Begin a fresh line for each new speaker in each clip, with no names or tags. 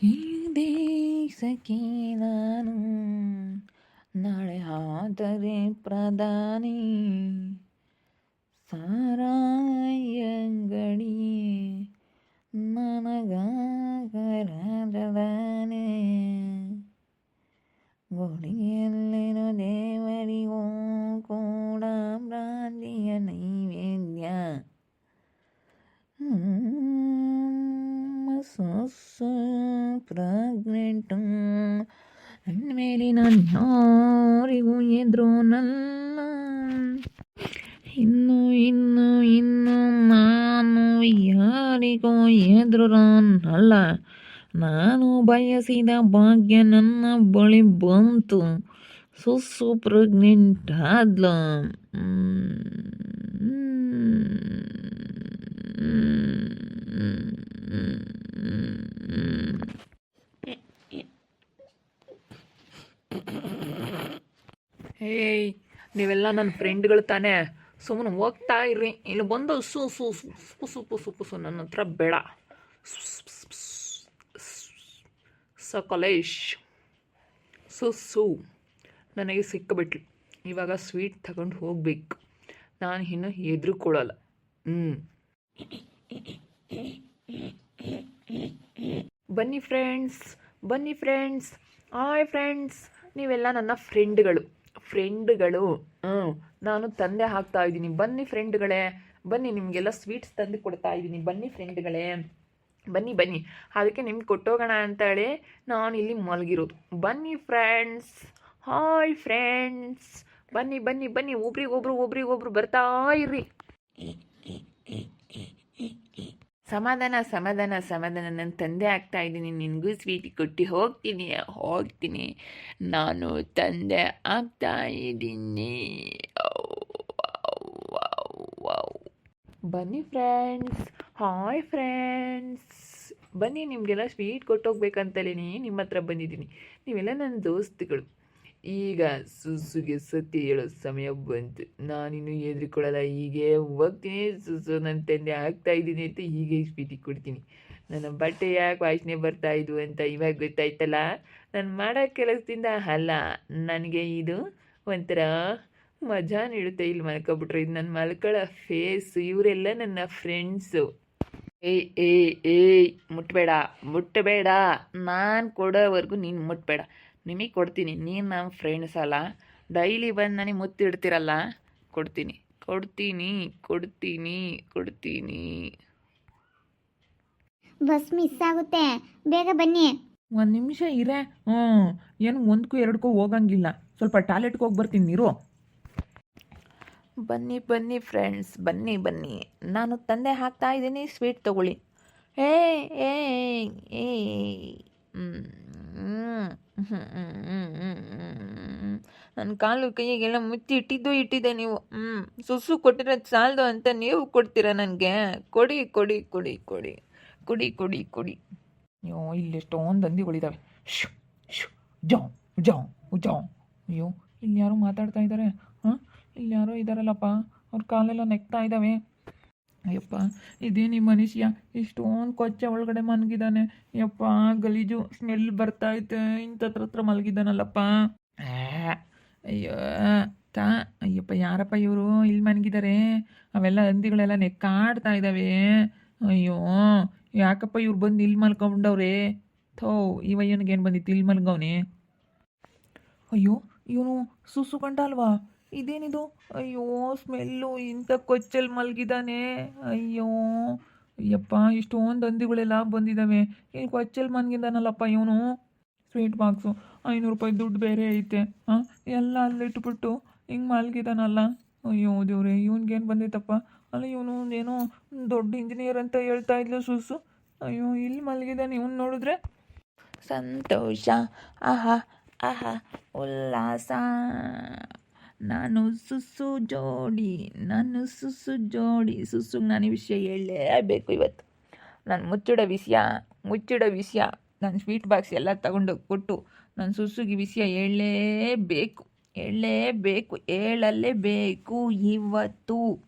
ಈ ದೇಶಕ್ಕೆ ನಾನು ನಾಳೆ ಆದರೆ ಪ್ರಧಾನಿ, ಸಾರಾಯಂಗಡಿ ನನಗಾಗರದಾನೆ, ಗುಡಿಯಲ್ಲಿರೋ ದೇವರಿಗೂ ಕೂಡ ಭ್ರಾಂತಿಯ ನೈವೇದ್ಯ, ಪ್ರೆಗ್ನೆಂಟು ಅಂದಮೇಲೆ ನಾನು ಯಾರಿಗೂ ಎದುರೋನಲ್ಲ, ಇನ್ನು ಇನ್ನು ಇನ್ನು ನಾನು ಯಾರಿಗೂ ಎದುರೋನಲ್ಲ. ನಾನು ಬಯಸಿದ ಭಾಗ್ಯ ನನ್ನ ಬಳಿ ಬಂತು. ಸುಸ್ಸು ಪ್ರೆಗ್ನೆಂಟ್ ಆದ್ಲು. ಹೇಯ್, ನೀವೆಲ್ಲ ನನ್ನ ಫ್ರೆಂಡ್ಗಳು ತಾನೇ, ಸುಮ್ಮನೆ ಹೋಗ್ತಾ ಇರ್ರಿ. ಇಲ್ಲಿ ಬಂದು ಪುಸು ನನ್ನ ಹತ್ರ ಬೇಡ. ಸಕಲೇಶ್ ಸುಸ್ಸು ನನಗೆ ಸಿಕ್ಕಬಿಟ್ಲು. ಇವಾಗ ಸ್ವೀಟ್ ತಗೊಂಡು ಹೋಗ್ಬೇಕು. ನಾನು ಇನ್ನು ಹೆದರ್ಕೊಳ್ಳಲ್ಲ. ಬನ್ನಿ ಫ್ರೆಂಡ್ಸ್, ಹಾಯ್ ಫ್ರೆಂಡ್ಸ್, ನೀವೆಲ್ಲ ನನ್ನ ಫ್ರೆಂಡ್ಗಳು. ನಾನು ತಂದೆ ಹಾಕ್ತಾ ಇದ್ದೀನಿ. ಬನ್ನಿ ಫ್ರೆಂಡ್ಗಳೇ, ಬನ್ನಿ, ನಿಮಗೆಲ್ಲ ಸ್ವೀಟ್ಸ್ ತಂದು ಕೊಡ್ತಾ ಇದ್ದೀನಿ. ಬನ್ನಿ ಫ್ರೆಂಡ್ಗಳೇ, ಬನ್ನಿ. ಅದಕ್ಕೆ ನಿಮ್ಗೆ ಕೊಟ್ಟೋಗೋಣ ಅಂತೇಳಿ ನಾನು ಇಲ್ಲಿ ಮಲಗಿರೋದು. ಬನ್ನಿ ಫ್ರೆಂಡ್ಸ್, ಹಾಯ್ ಫ್ರೆಂಡ್ಸ್, ಬನ್ನಿ, ಒಬ್ರಿಗೊಬ್ರು ಬರ್ತಾ ಇರ್ರಿ. ಸಮಾಧಾನ, ನನ್ನ ತಂದೆ ಆಗ್ತಾ ಇದ್ದೀನಿ. ನಿನಗೂ ಸ್ವೀಟ್ ಕೊಟ್ಟು ಹೋಗ್ತೀನಿ. ನಾನು ತಂದೆ ಆಗ್ತಾ ಇದ್ದೀನಿ. ಬನ್ನಿ ಫ್ರೆಂಡ್ಸ್, ಹಾಯ್ ಫ್ರೆಂಡ್ಸ್, ಬನ್ನಿ, ನಿಮಗೆಲ್ಲ ಸ್ವೀಟ್ ಕೊಟ್ಟೋಗ್ಬೇಕಂತಲೇ ನಿಮ್ಮ ಹತ್ರ ಬಂದಿದ್ದೀನಿ. ನೀವೆಲ್ಲ ನನ್ನ ದೋಸ್ತುಗಳು. ಈಗ ಸುಸುಗೆ ಸತ್ಯ ಹೇಳೋ ಸಮಯ ಬಂತು. ನಾನಿನ್ನು ಹೆದರ್ಕೊಳ್ಳಲ್ಲ. ಹೀಗೆ ಹೋಗ್ತೀನಿ. ಸುಸು ನನ್ನ ತಂದೆ ಆಗ್ತಾ ಇದ್ದೀನಿ ಅಂತ ಹೀಗೆ ಸ್ವೀಟಿಗೆ ಕೊಡ್ತೀನಿ. ನನ್ನ ಬಟ್ಟೆ ಯಾಕೆ ವಾಸನೆ ಬರ್ತಾಯಿದ್ವು ಅಂತ ಇವಾಗ ಗೊತ್ತಾಯ್ತಲ್ಲ. ನಾನು ಮಾಡೋ ಕೆಲಸದಿಂದ ಅಲ್ಲ, ನನಗೆ ಇದು ಒಂಥರ ಮಜಾ ನೀಡುತ್ತೆ. ಇಲ್ಲಿ ಮಲ್ಕೊಬಿಟ್ರೆ ಇದು ನನ್ನ ಮಲ್ಕೊಳ್ಳೋ ಫೇಸ್. ಇವರೆಲ್ಲ ನನ್ನ ಫ್ರೆಂಡ್ಸು. ಏಯ್ ಮುಟ್ಟಬೇಡ. ನಾನು ಕೊಡೋವರೆಗೂ ನೀನು ಮುಟ್ಟಬೇಡ. ನಿಮಗೆ ಕೊಡ್ತೀನಿ. ನೀನು ನಮ್ಮ ಫ್ರೆಂಡ್ಸ್ ಅಲ್ಲ, ಡೈಲಿ ಬಂದು ನನಗೆ ಮುತ್ತಿಡ್ತೀರಲ್ಲ. ಕೊಡ್ತೀನಿ.
ಬಸ್ ಮಿಸ್ ಆಗುತ್ತೆ, ಬೇಗ ಬನ್ನಿ.
ಒಂದು ನಿಮಿಷ ಇರೇ. ಏನು 1ಕ್ಕೂ 2ಕ್ಕೂ ಹೋಗಂಗಿಲ್ಲ. ಸ್ವಲ್ಪ ಟಾಯ್ಲೆಟ್ಗೆ ಹೋಗಿ ಬರ್ತೀನಿ ನೀರು. ಬನ್ನಿ ಫ್ರೆಂಡ್ಸ್, ಬನ್ನಿ. ನಾನು ತಂದೆ ಹಾಕ್ತಾ ಇದ್ದೀನಿ, ಸ್ವೀಟ್ ತಗೊಳ್ಳಿ. ನನ್ನ ಕಾಲು ಕೈಗೆಲ್ಲ ಮುಚ್ಚಿ ಇಟ್ಟಿದ್ದೆ ನೀವು. ಸುಸು ಕೊಟ್ಟಿರೋದು ಸಾಲದು ಅಂತ ನೀವು ಕೊಡ್ತೀರಾ ನನಗೆ? ಕೊಡಿ. ಅಯ್ಯೋ, ಇಲ್ಲೆಷ್ಟೊಂದು ಹಂದಿಗಳಿದ್ದಾವೆ. ಅಯ್ಯೋ, ಇಲ್ಲಿ ಯಾರೋ ಮಾತಾಡ್ತಾ ಇದ್ದಾರೆ. ಇಲ್ಲಿ ಯಾರೋ ಇದ್ದಾರಲ್ಲಪ್ಪ, ಅವ್ರ ಕಾಲೆಲ್ಲ ನೆಕ್ತಾ ಇದ್ದಾವೆ. ಅಯ್ಯಪ್ಪ, ಇದೇನು ಈ ಮನುಷ್ಯ ಇಷ್ಟೊಂದು ಕೊಚ್ಚೆ ಒಳಗಡೆ ಮಲಗಿದ್ದಾನೆ. ಯಪ್ಪ, ಗಲೀಜು ಸ್ಮೆಲ್ ಬರ್ತಾಯಿತೆ. ಇಂಥತ್ರ ಮಲಗಿದ್ದಾನಲ್ಲಪ್ಪ. ಅಯ್ಯಪ್ಪ, ಯಾರಪ್ಪ ಇವರು ಇಲ್ಲಿ ಮಲಗಿದ್ದಾರೆ? ಅವೆಲ್ಲ ಹಂದಿಗಳೆಲ್ಲ ನೆಕ್ಕಾಡ್ತಾ ಇದ್ದಾವೆ. ಅಯ್ಯೋ, ಯಾಕಪ್ಪ ಇವ್ರು ಬಂದು ಇಲ್ಲಿ ಮಲ್ಕೊಂಡವ್ರೆ? ಈ ವಯ್ಯನಿಗೇನು ಬಂದಿತ್ತು ಇಲ್ಲಿ ಮಲ್ಗವನೆ? ಅಯ್ಯೋ, ಇವನು ಸುಸು ಗಂಟ ಅಲ್ವಾ? ಇದೇನಿದು? ಅಯ್ಯೋ, ಸ್ಮೆಲ್ಲು, ಇಂಥ ಕೊಚ್ಚಲ್ಲಿ ಮಲಗಿದ್ದಾನೆ. ಅಯ್ಯಪ್ಪ, ಇಷ್ಟೊಂದು ಹಂದಿಗಳೆಲ್ಲ ಬಂದಿದ್ದಾವೆ. ಇಲ್ಲಿ ಕೊಚ್ಚಲ್ಲಿ ಮಲಗಿದ್ದಾನಲ್ಲಪ್ಪ ಇವನು. ಸ್ವೀಟ್ ಬಾಕ್ಸು, 500 ರೂಪಾಯಿ ದುಡ್ಡು ಬೇರೆ ಐತೆ. ಎಲ್ಲ ಅಲ್ಲಿಟ್ಬಿಟ್ಟು ಹಿಂಗೆ ಮಲಗಿದಾನಲ್ಲ. ಅಯ್ಯೋ ದೇವ್ರೆ, ಇವನಿಗೇನು ಬಂದಿತ್ತಪ್ಪ? ಅಲ್ಲ, ಇವನು ಏನೋ ದೊಡ್ಡ ಇಂಜಿನಿಯರ್ ಅಂತ ಹೇಳ್ತಾ ಇದ್ಲು ಸುಸು. ಅಯ್ಯೋ, ಇಲ್ಲಿ ಮಲಗಿದ್ದಾನೆ. ಇವನು ನೋಡಿದ್ರೆ ಸಂತೋಷ, ಆಹಾ ಉಲ್ಲಾಸ. ನಾನು ಸುಸು ಜೋಡಿ. ಸುಸುಗೆ ನಾನು ಈ ವಿಷಯ ಹೇಳಲೇಬೇಕು ಇವತ್ತು. ನಾನು ಮುಚ್ಚಿಡೋ ವಿಷಯ. ನಾನು ಸ್ವೀಟ್ ಬಾಕ್ಸ್ ಎಲ್ಲ ತಗೊಂಡು ಕೊಟ್ಟು ನಾನು ಸುಸುಗೆ ವಿಷಯ ಹೇಳಲೇಬೇಕು ಇವತ್ತು.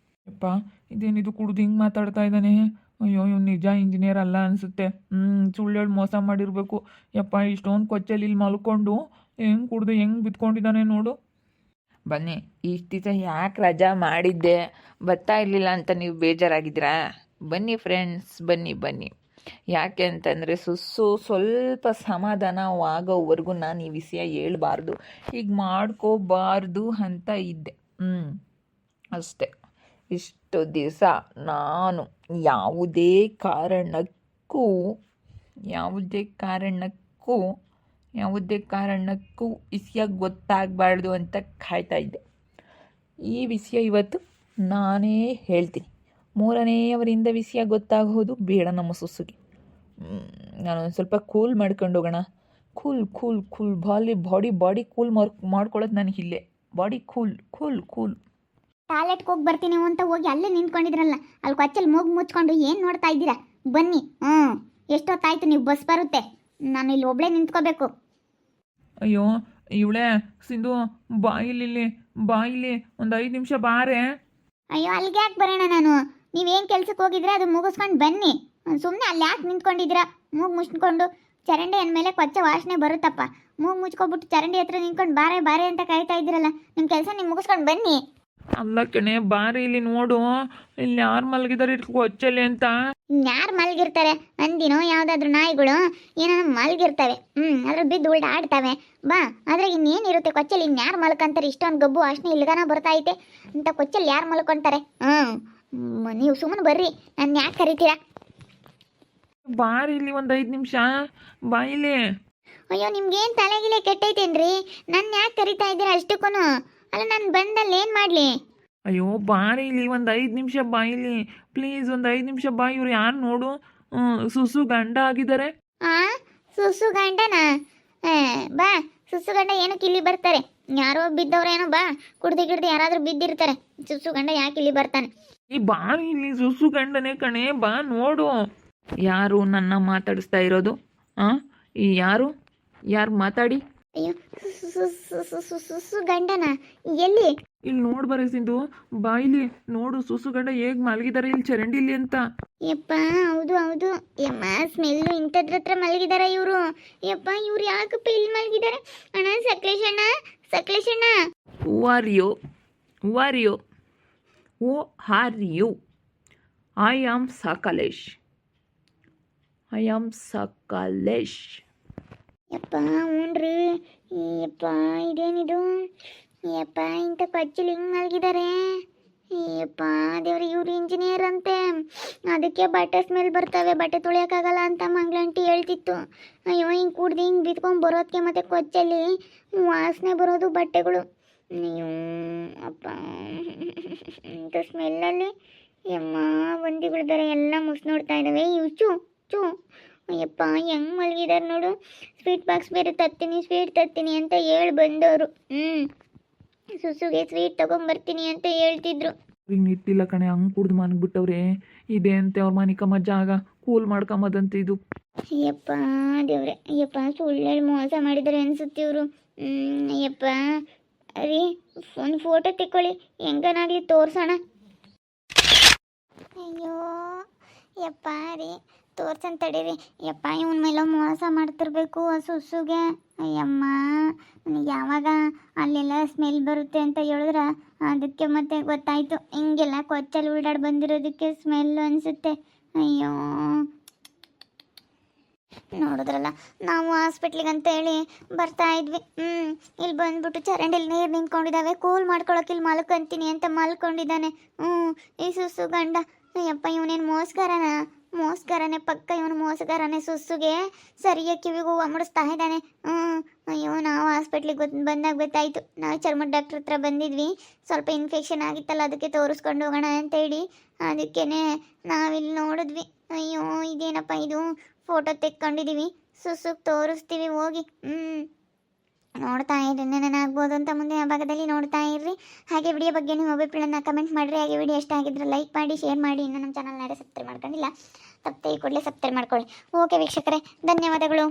ಅಪ್ಪ, ಇದೇನಿದು ಕುಡ್ದು ಹಿಂಗೆ ಮಾತಾಡ್ತಾ ಇದ್ದಾನೆ? ಅಯ್ಯೋ ಇವ್ನು ನಿಜ ಇಂಜಿನಿಯರ್ ಅಲ್ಲ ಅನಿಸುತ್ತೆ. ಸುಳ್ಳೇಳು ಮೋಸ ಮಾಡಿರಬೇಕು. ಯಪ್ಪ ಇಷ್ಟೊಂದು ಕೊಚ್ಚಲ್ಲಿ ಇಲ್ಲಿ ಮಲ್ಕೊಂಡು ಹೆಂಗೆ ಕುಡ್ದು ಹೆಂಗೆ ಬಿತ್ಕೊಂಡಿದ್ದಾನೆ ನೋಡು. ಬನ್ನಿ, ಇಷ್ಟು ದಿವಸ ಯಾಕೆ ರಜಾ ಮಾಡಿದ್ದೆ, ಬರ್ತಾ ಇರಲಿಲ್ಲ ಅಂತ ನೀವು ಬೇಜಾರಾಗಿದ್ದೀರಾ? ಬನ್ನಿ ಫ್ರೆಂಡ್ಸ್, ಬನ್ನಿ ಬನ್ನಿ. ಯಾಕೆ ಅಂತಂದರೆ ಸ್ವಲ್ಪ ಸಮಾಧಾನವಾಗೋವರೆಗೂ ನಾನು ಈ ವಿಷಯ ಹೇಳ್ಬಾರ್ದು, ಈಗ ಮಾಡ್ಕೋಬಾರ್ದು ಅಂತ ಇದ್ದೆ. ಅಷ್ಟೆ. ಇಷ್ಟು ದಿವಸ ನಾನು ಯಾವುದೇ ಕಾರಣಕ್ಕೂ ವಿಷಯ ಗೊತ್ತಾಗಬಾರ್ದು ಅಂತ ಕಾಯ್ತಾ ಇದ್ದೆ. ಈ ವಿಷಯ ಇವತ್ತು ನಾನೇ ಹೇಳ್ತೀನಿ. ಮೂರನೆಯವರಿಂದ ವಿಷಯ ಗೊತ್ತಾಗೋದು ಬೇಡ ನಮ್ಮ ಸುಸುಗೆ. ನಾನೊಂದು ಸ್ವಲ್ಪ ಕೂಲ್ ಮಾಡ್ಕೊಂಡು ಹೋಗೋಣ. ಕೂಲ್ ಬಾಡಿ ಕೂಲ್ ಮಾಡ್ಕೊಳ್ಳೋದು ನನಗೆ ಇಲ್ಲೇ. Body cool.
ಟಾಯ್ಲೆಟ್ಗೆ ಹೋಗಿ ಬರ್ತೀನಿ ಅಂತ ಹೋಗಿ ಅಲ್ಲೇ ನಿಂತ್ಕೊಂಡಿದ್ರಲ್ಲ, ಅಲ್ಲಿ ಕೊಚ್ಚಲ್ಲಿ ಮೂಗು ಮುಚ್ಕೊಂಡು ಏನು ನೋಡ್ತಾ ಇದ್ದೀರಾ? ಬನ್ನಿ. ಎಷ್ಟೊತ್ತಾಯ್ತು, ನೀವು ಬಸ್ ಬರುತ್ತೆ, ನಾನು ಇಲ್ಲಿ ಒಬ್ಳೇ ನಿಂತ್ಕೋಬೇಕು.
ಅಯ್ಯೋ ಇವಳೇ ಸಿಂಧು, ಬಾಯಿಲಿ ಒಂದು 5 ನಿಮಿಷ ಬಾರೆ.
ಅಯ್ಯೋ ಅಲ್ಲಿಗೆ ಯಾಕೆ ಬರೋಣ ನಾನು? ನೀವೇನು ಕೆಲ್ಸಕ್ಕೆ ಹೋಗಿದ್ರೆ ಅದು ಮುಗಿಸ್ಕೊಂಡು ಬನ್ನಿ. ಸುಮ್ಮನೆ ಅಲ್ಲಿ ಯಾಕೆ ನಿಂತ್ಕೊಂಡಿದ್ದೀರಾ? ಮೂಗು ಮುಚ್ಕೊಂಡು ಚರಂಡಿ ಅಂದಮೇಲೆ ಕೊಚ್ಚ ವಾಸನೆ ಬರುತ್ತಪ್ಪ. ಮೂಗು ಮುಚ್ಕೊಬಿಟ್ಟು ಚರಂಡಿ ಹತ್ರ ನಿಂತ್ಕೊಂಡು ಬಾರೆ ಅಂತ ಕಾಯ್ತಾ ಇದ್ದೀರಲ್ಲ, ನಿಮ್ಮ ಕೆಲಸ ನೀವು ಮುಗಿಸ್ಕೊಂಡು ಬನ್ನಿ.
ಅಲ್ಲ ಕಣೆ, ಬಾರಿ ಇಲ್ಲಿ ನೋಡು, ಇಲ್ಲಿ ಯಾರು ಮಲಗಿದಾರೆ ಕೊಚ್ಚಲ್ಲಿ ಅಂತ.
ಯಾರು ಮಲಗಿರ್ತಾರೆ? ಅಂದಿನೋ ಯಾವುದಾದ್ರೂ ನಾಯಿಗಳು ಏನೋ ಮಲಗಿರ್ತವೆ, ಅದ್ರ ಬಿದ್ದು ಆಡ್ತವೆ. ಬಾ, ಅದ್ರಾಗ ಇನ್ನೇನಿರುತ್ತೆ ಕೊಚ್ಚಲ್ಲಿ? ಇನ್ಯಾರು ಮಲ್ಕೊಂತಾರೆ? ಇಷ್ಟೊಂದು ಗಬ್ಬು ವಾಸನೆ ಇಲ್ಗಾನ ಬರ್ತಾ ಐತೆ ಅಂತ ಕೊಚ್ಚಲ್ಲಿ ಯಾರು ಮಲ್ಕೊಂತಾರೆ? ನೀವು ಸುಮ್ಮನೆ ಬರ್ರಿ, ನನ್ನ ಯಾಕೆ ಕರಿತೀರಾ?
ಬಾರಿ ಇಲ್ಲಿ ಒಂದು 5 ನಿಮಿಷ ಬಾಯಿಲಿ.
ಅಯ್ಯೋ ನಿಮ್ಗೇನು ತಲೆಗಿಲೆ ಕೆಟ್ಟೈತೇನ್ರಿ? ನನ್ನ ಯಾಕೆ ಕರಿತಾ ಇದ್ದೀರಾ ಅಷ್ಟಕ್ಕೂ? ಅಲ್ಲ ನಾನು ಬಂದಲ್ಲಿ ಏನು ಮಾಡಲಿ?
ಅಯ್ಯೋ ಬಾರಿ ಇಲ್ಲಿ ಒಂದು 5 ನಿಮಿಷ ಬಾಯಿಲಿ ಪ್ಲೀಸ್, ಒಂದು 5 ನಿಮಿಷ ಬಾಯಿ. ಇವ್ರು ಯಾರು ನೋಡು, ಸುಸು ಗಂಡ ಆಗಿದ್ದಾರೆ.
ಸುಸು ಗಂಡನಾ? ಬಾ, ಸುಸು ಗಂಡ ಏನಕ್ಕೆ ಇಲ್ಲಿ ಬರ್ತಾರೆ? ಯಾರೋ ಬಿದ್ದವ್ರೇನೋ, ಬಾ, ಕುಡ್ದು ಯಾರಾದರೂ ಬಿದ್ದಿರ್ತಾರೆ. ಸುಸು ಗಂಡ ಯಾಕೆ ಇಲ್ಲಿ ಬರ್ತಾನೆ?
ಈ ಬಾರಿ ಇಲ್ಲಿ ಸುಸು ಗಂಡನೇ ಕಣೆ, ಬಾ ನೋಡು. ಯಾರು ನನ್ನ ಮಾತಾಡಿಸ್ತಾ ಇರೋದು? ಈ ಯಾರು ಮಾತಾಡಿ?
ಅಯ್ಯೋ, ಸುಸು ಗಂಡನಾ? ಎಲ್ಲಿ?
ಇಲ್ಲಿ ನೋಡ್ಬಾರೆ ಸಿಂಧು, ಬಾಯಿಲಿ ನೋಡು, ಸುಸು ಗಂಡ ಹೇಗೆ ಮಲಗಿದ್ದಾರೆ ಇಲ್ಲಿ ಚರಂಡಿಲಿ ಅಂತ.
ಯಪ್ಪ, ಹೌದು ಯಮ್ಮ, ಸ್ಮೆಲ್ಲು ಇಂಥದ್ರ ಹತ್ರ ಮಲಗಿದಾರ ಇವರು. ಯಪ್ಪ, ಇವ್ರು ಯಾಕಪ್ಪ ಇಲ್ಲಿ ಮಲಗಿದ್ದಾರೆ? ಅಣ್ಣ, ಸಕ್ಲೇಶ್ ಅಣ್ಣ.
Who are you? I am Sakalesh.
ಯಪ್ಪ, ಹ್ಞೂನ್ರಿ. ಯಪ್ಪ, ಇದೇನಿದು? ಯಪ್ಪ, ಇಂಥ ಕೊಚ್ಚಲಿ ಹಿಂಗೆ ಮಲಗಿದ್ದಾರೆ. ಯಪ್ಪ ದೇವ್ರಿ, ಇವ್ರು ಇಂಜಿನಿಯರ್ ಅಂತೆ, ಅದಕ್ಕೆ ಬಟ್ಟೆ ಸ್ಮೆಲ್ ಬರ್ತವೆ, ಬಟ್ಟೆ ತೊಳೆಯೋಕ್ಕಾಗಲ್ಲ ಅಂತ ಮಂಗ್ಳಂಟಿ ಹೇಳ್ತಿತ್ತು. ಅಯ್ಯೋ, ಹಿಂಗೆ ಕುಡ್ದು ಹಿಂಗೆ ಬಿತ್ಕೊಂಡು ಬರೋದಕ್ಕೆ ಮತ್ತೆ ಕೊಚ್ಚಲ್ಲಿ ವಾಸನೆ ಬರೋದು ಬಟ್ಟೆಗಳು. ಅಯ್ಯೋ ಅಪ್ಪ, ಇಂಥ ಸ್ಮೆಲ್ಲಲ್ಲಿ ಯಮ್ಮ ಬಂದಿಗಳು ಬೇರೆ ಎಲ್ಲ ಮುಸ್ ನೋಡ್ತಾ ಇದ್ದಾವೆ. ಇವು ಚೂ ಅಯ್ಯಪ್ಪ, ಹೆಂಗೆ ಮಲಗಿದಾರೆ ನೋಡು. ಸ್ವೀಟ್ ಬಾಕ್ಸ್ ಬೇರೆ ಸ್ವೀಟ್ ತರ್ತೀನಿ ಅಂತ ಹೇಳಿ ಬಂದವರು. ಸುಸುಗೆ ಸ್ವೀಟ್ ತೊಗೊಂಬರ್ತೀನಿ ಅಂತ ಹೇಳ್ತಿದ್ರು.
ಈಗ ನಿಟ್ಟಿಲ್ಲ ಕಣೆ, ಹಂಗೆ ಕುಡ್ದು ಮನ್ಬಿಟ್ಟವ್ರೆ. ಇದೆ ಅಂತೆ ಅವ್ರ ಮನಿಕಮ್ಮ ಜಾಗ ಕೂಲ್ ಮಾಡ್ಕೊಂಬದಂತೆ ಇದು.
ಅಯ್ಯಪ್ಪ ದೇವ್ರೆ, ಅಯ್ಯಪ್ಪ, ಸುಳ್ಳೇಳಿ ಮೋಸ ಮಾಡಿದ್ದಾರೆ ಅನ್ಸುತ್ತೆ ಇವರು. ಅಯ್ಯಪ್ಪ ರೀ, ಒಂದು ಫೋಟೋ ತೆಕ್ಕೊಳ್ಳಿ, ಹೆಂಗನಾಗ್ಲಿ ತೋರ್ಸೋಣ. ಅಯ್ಯೋ ಯಪ್ಪ ರೀ, ತೋರ್ಸಂತ ತಡೀರಿ. ಯಪ್ಪ, ಇವನ ಮೇಲೆ ಮೋಸ ಮಾಡ್ತಿರ್ಬೇಕು ಸುಸುಗೆ. ಅಯ್ಯಮ್ಮ, ನನಗೆ ಯಾವಾಗ ಅಲ್ಲೆಲ್ಲ ಸ್ಮೆಲ್ ಬರುತ್ತೆ ಅಂತ ಹೇಳಿದ್ರೆ ಅದಕ್ಕೆ ಮತ್ತೆ ಗೊತ್ತಾಯಿತು. ಹಿಂಗೆಲ್ಲ ಕೊಚ್ಚಲ್ಲಿ ಉಲ್ಡಾಡಿ ಬಂದಿರೋದಕ್ಕೆ ಸ್ಮೆಲ್ ಅನಿಸುತ್ತೆ. ಅಯ್ಯೋ, ನೋಡಿದ್ರಲ್ಲ, ನಾವು ಹಾಸ್ಪಿಟ್ಲಿಗೆ ಅಂತ ಹೇಳಿ ಬರ್ತಾ ಇದ್ವಿ. ಇಲ್ಲಿ ಬಂದ್ಬಿಟ್ಟು ಚರಂಡಿಲಿ ನೀರು ನಿಂತ್ಕೊಂಡಿದ್ದಾವೆ, ಕೂಲ್ ಮಾಡ್ಕೊಳಕ್ಕೆ ಇಲ್ಲಿ ಮಲ್ಕೊಂತೀನಿ ಅಂತ ಮಲ್ಕೊಂಡಿದ್ದಾನೆ. ಈ ಸುಸು ಗಂಡ. ಅಯ್ಯಪ್ಪ, ಇವನೇನು ಮೋಸ್ಕರನೇ ಪಕ್ಕ, ಇವನು ಮೋಸಗಾರನೇ. ಸುಸುಗೆ ಸರಿಯಾಗಿ ಕಿವಿಗೂ ಮುಡಿಸ್ತಾ ಇದ್ದಾನೆ. ಅಯ್ಯೋ, ನಾವು ಹಾಸ್ಪಿಟ್ಲಿಗೆ ಬಂದಾಗ ಗೊತ್ತಾಯಿತು. ನಾವು ಚರ್ಮದ ಡಾಕ್ಟ್ರ್ ಹತ್ರ ಬಂದಿದ್ವಿ, ಸ್ವಲ್ಪ ಇನ್ಫೆಕ್ಷನ್ ಆಗಿತ್ತಲ್ಲ, ಅದಕ್ಕೆ ತೋರಿಸ್ಕೊಂಡು ಹೋಗೋಣ ಅಂತೇಳಿ. ಅದಕ್ಕೇ ನಾವಿಲ್ಲಿ ನೋಡಿದ್ವಿ. ಅಯ್ಯೋ, ಇದೇನಪ್ಪ ಇದು? ಫೋಟೋ ತೆಕ್ಕೊಂಡಿದ್ದೀವಿ, ಸುಸುಗೆ ತೋರಿಸ್ತೀವಿ ಹೋಗಿ. ನೋಡ್ತಾ ಇರ್ರಿ, ನೆನನಾಗ್ಬೋದು ಅಂತ ಮುಂದಿನ ಭಾಗದಲ್ಲಿ ನೋಡ್ತಾ ಇರ್ರಿ. ಹಾಗೆ ವಿಡಿಯೋ ಬಗ್ಗೆ ನಿಮ್ಮ ಅಭಿಪ್ರಾಯನ ಕಮೆಂಟ್ ಮಾಡಿರಿ. ಹಾಗೆ ವಿಡಿಯೋ ಇಷ್ಟ ಆಗಿದ್ರೆ ಲೈಕ್ ಮಾಡಿ, ಶೇರ್ ಮಾಡಿ. ಇನ್ನು ನಮ್ಮ ಚಾನಲ್ನ ಸಬ್ಸ್ಕ್ರೈಬ್ ಮಾಡ್ಕೊಂಡಿಲ್ಲ, ತಪ್ಪದೆ ಕೂಡಲೇ ಸಬ್ಸ್ಕ್ರೈಬ್ ಮಾಡ್ಕೊಳ್ಳಿ. ಓಕೆ ವೀಕ್ಷಕರೇ, ಧನ್ಯವಾದಗಳು.